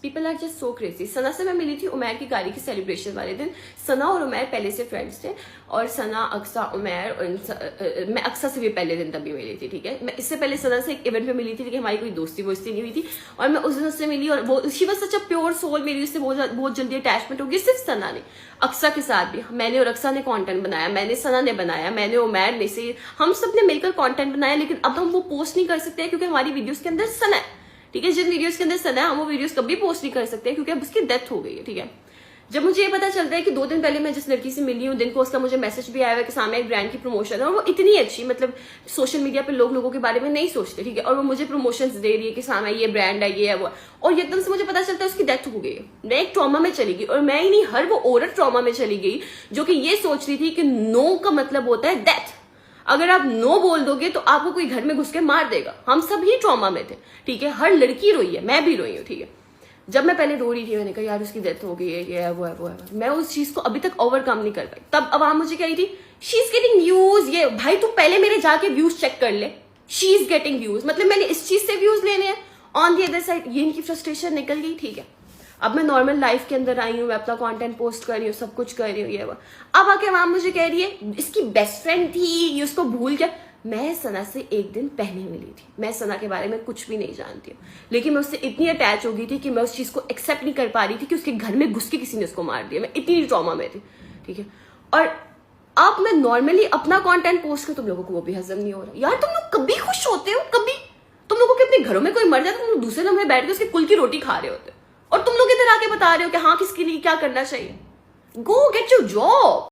People are just so crazy. Sana से मैं मिली थी उमैर की गाड़ी की सेलिब्रेशन वाले दिन। सना और उमैर पहले से फ्रेंड्स थे, और सना, अक्सा, उमैर और मैं अक्सा से भी पहले दिन तभी मिली थी, ठीक है। मैं इससे पहले सना से एक इवेंट पे मिली थी, लेकिन हमारी कोई दोस्ती वोस्ती नहीं हुई थी, और मैं उस दिन उससे मिली, और वो she was such a pure soul, मेरी उससे बहुत जल्दी अटैचमेंट होगी। सिर्फ सना ने, अक्सा के साथ भी मैंने और अक्सा ने कंटेंट बनाया, मैंने, सना ने बनाया, मैंने, उमैर ने, से हम सब ने मिलकर कंटेंट बनाया, लेकिन अब हम वो पोस्ट नहीं कर सकते क्योंकि हमारी वीडियोस के अंदर सना है, ठीक है। जिन वीडियोस के अंदर सना है हम वो वीडियोस कभी पोस्ट नहीं कर सकते क्योंकि अब उसकी डेथ हो गई है, ठीक है। जब मुझे ये पता चलता है कि 2 दिन पहले मैं जिस लड़की से मिली हूँ, दिन को उसका मुझे मैसेज भी आया हुआ कि सामने एक ब्रांड की प्रमोशन है, और वो इतनी अच्छी, मतलब सोशल मीडिया पे लोगों के बारे में नहीं सोचते, ठीक है, और वो मुझे प्रमोशंस दे रही है कि सामने ये ब्रांड है, ये है वो, और एकदम से मुझे पता चलता है उसकी डेथ हो गई है। मैं एक ट्रॉमा में चली गई, और मैं ही नहीं, हर वो औरत ट्रॉमा में चली गई जो कि ये सोच रही थी कि नो का मतलब होता है डेथ। अगर आप नो बोल दोगे तो आपको कोई घर में घुस के मार देगा। हम सब ही ट्रॉमा में थे, ठीक है, हर लड़की रोई है, मैं भी रोई हूँ, ठीक है। जब मैं पहले रो रही थी, मैंने कहा यार उसकी डेथ हो गई है, ये है, वो है, वो है, मैं उस चीज को अभी तक ओवरकम नहीं कर पाई। तब आवाम मुझे कह रही थी शी इज गेटिंग व्यूज, ये भाई तू पहले मेरे जाके व्यूज चेक कर ले, शी इज गेटिंग व्यूज, मतलब मैंने इस चीज से व्यूज लेने हैं। ऑन दी अदर साइड ये इनकी फ्रस्ट्रेशन निकल गई, ठीक है। अब मैं नॉर्मल लाइफ के अंदर आई हूँ, मैं अपना कंटेंट पोस्ट कर रही हूँ, सब कुछ कर रही हूँ, ये वो। अब आके आवाम मुझे कह रही है इसकी बेस्ट फ्रेंड थी, ये उसको भूल गया। मैं सना से एक दिन पहले मिली थी, मैं सना के बारे में कुछ भी नहीं जानती हूँ, लेकिन मैं उससे इतनी अटैच हो गई थी कि मैं उस चीज को एक्सेप्ट नहीं कर पा रही थी कि उसके घर में घुस के किसी ने उसको मार दिया। मैं इतनी ट्रॉमा में थी, ठीक है। और अब मैं नॉर्मली अपना कंटेंट पोस्ट कर, तुम लोगों को वो भी हजम नहीं हो रहा। यार तुम लोग कभी खुश होते हो? कभी तुम लोगों के अपने घरों में कोई मर जाता, तुम लोग दूसरे रूम में बैठ के उसके कुल की रोटी खा रहे होते, और तुम लोग इधर आके बता रहे हो कि हाँ किसके लिए क्या करना चाहिए। गो गेट योर जॉब।